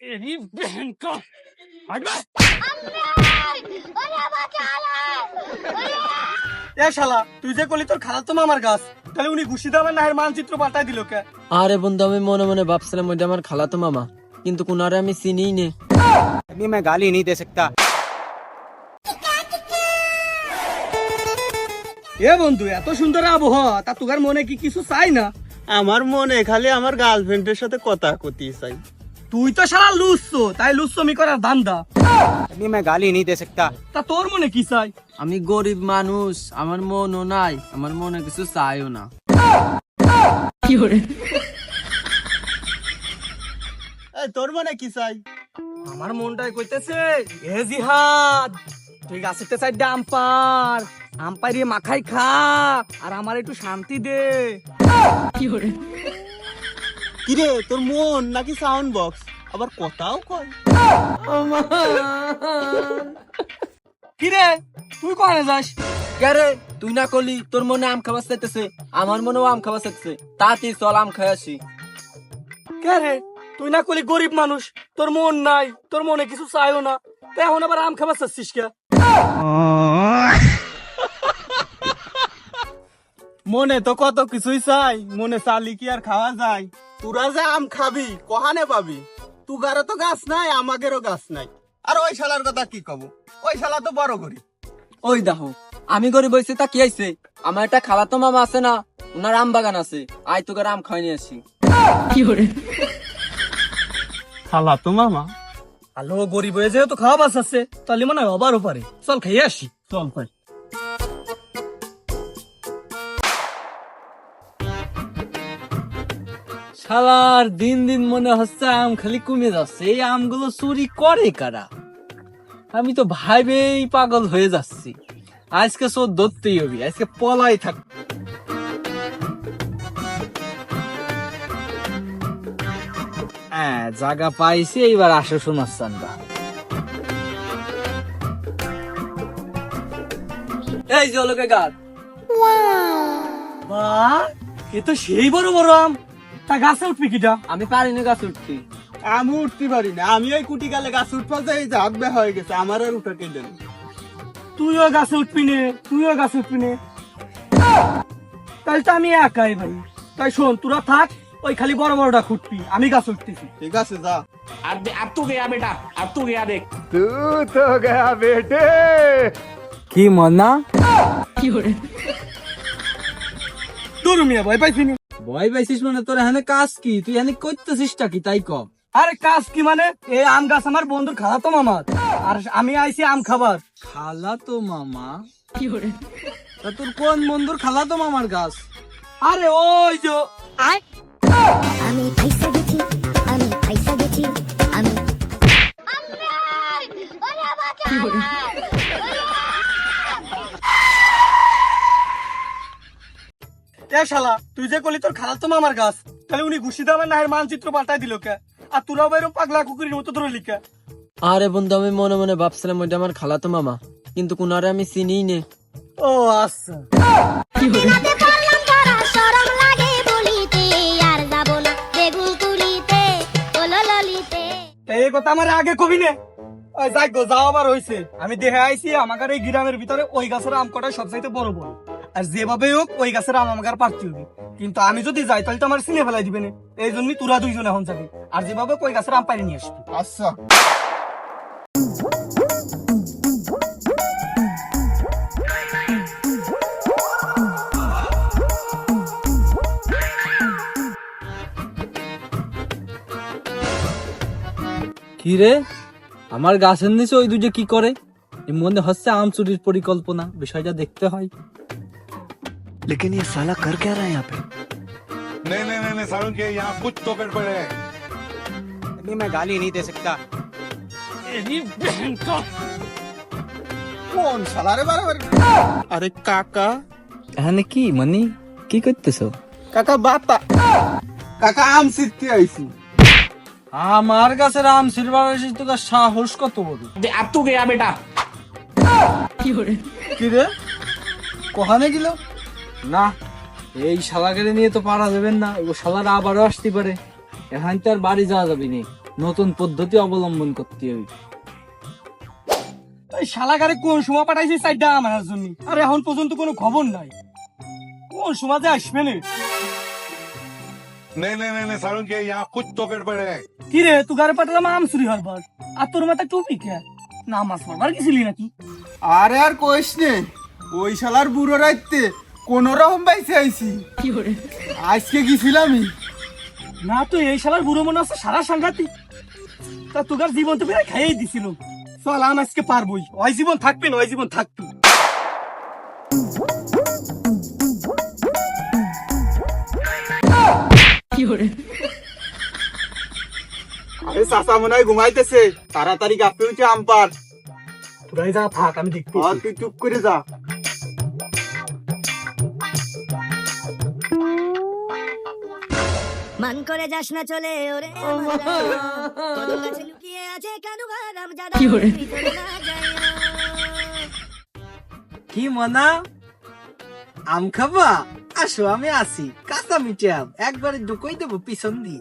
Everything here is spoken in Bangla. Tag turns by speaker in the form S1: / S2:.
S1: तेरी बहन का हट बे। এ শালা তুই যে কলি তোর খালাতো মামার গাছ তাহলে উনি ঘুষি দামের নাহের মানচিত্র পাল্টাই দিল কে?
S2: আরে বন্ধু, আমি মনে মনে ভাবছিলাম ওইটা আমার খালাতো মামা, কিন্তু কোনারে আমি চিনিই নে।
S3: अभी मैं गाली नहीं दे सकता।
S1: এ বন্ধু, এত সুন্দর আবহাওয়া, তা তোর মনে কি কিছু চাই না?
S4: আমার মনে খালি আমার গার্লফ্রেন্ডের সাথে কথা কতি চাই।
S1: তুই তো শালা লুচ্ছো, তাই লুচ্ছমি করার ধান্দা।
S3: अभी मैं गाली नहीं दे सकता।
S1: তা তোর মনে কি চাই?
S2: আমি গরিব মানুষ, আমার মনও নাই, আমার মনে কিছু চাইও না।
S4: এই তোর মনে কি চাই?
S1: আমার মনটাই কইতেছে এ জিহাদ, তুই গাছেতে চাই আম পাড়িয়ে মাখাই খা, আর আমার একটু শান্তি দে।
S4: কিরে তোর মন নাকি সাউন্ড বক্স, আবার কথাও কয়?
S1: কিরে তুই কোনে যাস?
S2: কে তুই না কলি তোর মনে আম খাবার চাইতেছে, আমার মনেও আম খাবার চাইতেছে, তাতে চল আম খাই আসি।
S1: কে রে, তুই না কলি গরিব মানুষ, তোর মন নাই, তোর মনে কিছু চাইও না, তাই এখন আবার আম খাবার চাচ্ছিস কে?
S4: মনে তো কত কিছুই চাই, মনে চালি কি আর খাওয়া যায়? তোরা যে আম খাবি কহানে পাবি? তুগারও তো গাছ নাই, আমাদেরও গাছ নাই। আর ওই শালার কথা কি কব, ওই শালা তো বড় গরিব।
S2: ওই দেখো, আমি গরিব হয়েছি তা কি আইছে? আমার একটা খালাতো মামা আছে না, ওনার আম বাগান আছে, আয় তোকে আম খাই নিয়ে আসি।
S4: শালা তো মামা
S1: আলো গরিব হয়ে যেহেতু খাওয়া বাস আছে, তাহলে মনে হয় আবারও পারে। চল খাইয়ে আসি, চল ভাই।
S2: শালার দিন দিন মনে হচ্ছে আম খালি কমে যাচ্ছে, এই আমগুলো চুরি করে কারা? আমি তো ভাইবেই পাগল হয়ে যাচ্ছি। আজকে চোর ধরতেই হবে, আজকে পলাই থাক। হ্যাঁ, জায়গা পাইছি, এইবার আসো সোনার চান্দা। এই জলকে গাছ,
S1: বাহ, এ তো সেই বড় বড় আম। তা গাছে উঠবি কিটা?
S2: আমি পারিনি গাছ উঠছি।
S4: আমি উঠতে পারি না, আমি ওই কুটি গালে গাছ উঠবা যাই, হাত বে হয়ে গেছে, আমার আর উঠা কেটে নেই।
S1: তুইও গাছে উঠবি নে, তুইও গাছে উঠবি নে, তাহলে তো আমি একাই ভাই। তাই শোন, তোরা থাক, ওই খালি বড় বড়টা খুঁটবি, আমি গাছ উঠতেছি।
S4: ঠিক আছে যা।
S5: अब तू गया बेटा, अब तू गया देख।
S2: কি মনা?
S1: তোর মিয়া ভয় পাইছি নি?
S2: ভয় পাইছিস মানে? তোর এখানে কাজ কি? তুই এখানে করতেছিসটা কি তাই কম?
S1: আরে কাজ কি মানে, এই আম গাছ আমার বন্ধুর খালাতো মামার, আর আমি আইছি আম খাবার।
S2: খালাতো মামা? তা তোর কোন বন্ধুর খালাতো মামার গাছ?
S1: আরে ওই যে
S6: আমি পয়সা গেছি, আমি পয়সা গেছি, আমি
S1: এ শালা, তুই যে কলি তোর খালাতো মামার গাছ, তাহলে উনি ঘুষি দামের নাহের মানচিত্র পাল্টাই দিল কে? আর তোরাও বাইরে পাগলা কুকুরের মতো ধরে লিখা।
S2: আরে বন্ধু, আমি মনে মনে ভাবছিলাম ওইটা আমার খালাতো মামা, কিন্তু কোনারে আমি চিনিই নে।
S1: ও আচ্ছা,
S6: দিনাতে পারলাম ধরা, শরম লাগে বলিতে, আর যাব না বেগুন তুলিতে, ওলো ললিতে।
S1: এই কথা আমার আগে কবি নে। ওই যাই গো, যাও আবার হয়েছে। আমি দেখে আইছি আমাদের এই গ্রামের ভিতরে ওই গাছের আম কটাই সবচাইতে বড় বড়, আর যেভাবে হোক ওই গাছের আম আমাকে পারতে হবে। কিন্তু আমি যদি যাই তাহলে তো আমার চিনে ফেলাই দিবে না, এই জন্যই তোরা দুইজন এখন যাবি, আর যেভাবে ওই গাছের আম পাইরে নিয়ে আসবি।
S4: আচ্ছা
S2: কি রে, আমার গাছের নিচে ওই দুটো কি করে? এর মধ্যে হচ্ছে আম চুরির পরিকল্পনা, বিষয়টা দেখতে হয়।
S7: लेकिन ये साला कर क्या रहा है यहाँ पे?
S8: नहीं नहीं नहीं नहीं सारुण के यहाँ कुछ तो गड़बड़ है।
S3: अभी मैं गाली नहीं दे सकता।
S1: तेरी बहन का
S4: কোন শালারে বারবার? আরে কাকা,
S2: এখানে কি মানে কি করতেছো?
S4: কাকা বাতা, কাকা আম সিদ্ধি আইছি।
S2: আমার গাছের আম ছিড়বার এসে তোর সাহস কত বড়?
S5: अब तू गया बेटा।
S2: কি রে, কোহানে গেল? না, এই শালাকে নিয়ে তো পারা যাবেন না, ও শালারা আবারও আসতে পারে। এখন তো আর বাড়ি যাওয়া যাবে না, নতুন পদ্ধতি অবলম্বন করতে হবে।
S1: এই শালাগারে কোন সময় পাঠাইছি সাইডটা আমার জন্য, আর এখন পর্যন্ত কোনো খবর নাই। কোন সময় যে আসবে না?
S8: नहीं नहीं नहीं नहीं सारुण के यहाँ कुछ तो गड़बड़ है।
S1: কি রে, তুই গারে পাঠালাম আম চুরি হরবার, আর তোর মাথায় টুপি কে? নামাজ পড়বার গেছিলি নাকি?
S4: আরে আর কইস নে, ওই শালার বুড়ো রাইতে কোন রকম বাইসে আইছি। আজকে গেছিলামই।
S1: না তো এই শালার বুড়ো মনে হচ্ছে সারা সাংঘাতিক। তা তোর জীবন তো বেড়ে খাইয়েই দিছিল। চল আম আজকে পারবই, ওই জীবন থাকবে না, ওই জীবন থাকবে।
S4: আরে চাচা মনে হয় ঘুমাইতেছে, তাড়াতাড়ি গাপে উঠে আম পার।
S1: তোরাই যা থাক, আমি দেখবো।
S4: আর তুই চুপ করে যা।
S6: মান করে যাস না চলে ওরে কদম গাছে লুকিয়ে আছে কানু বাদাম জাদা চলে না যায়।
S2: কি মনা, আম খাবা? আসো আমি আছি, কাঁচা মিঠে আম একবারে ঢুকই দেবো পিছন দিয়ে।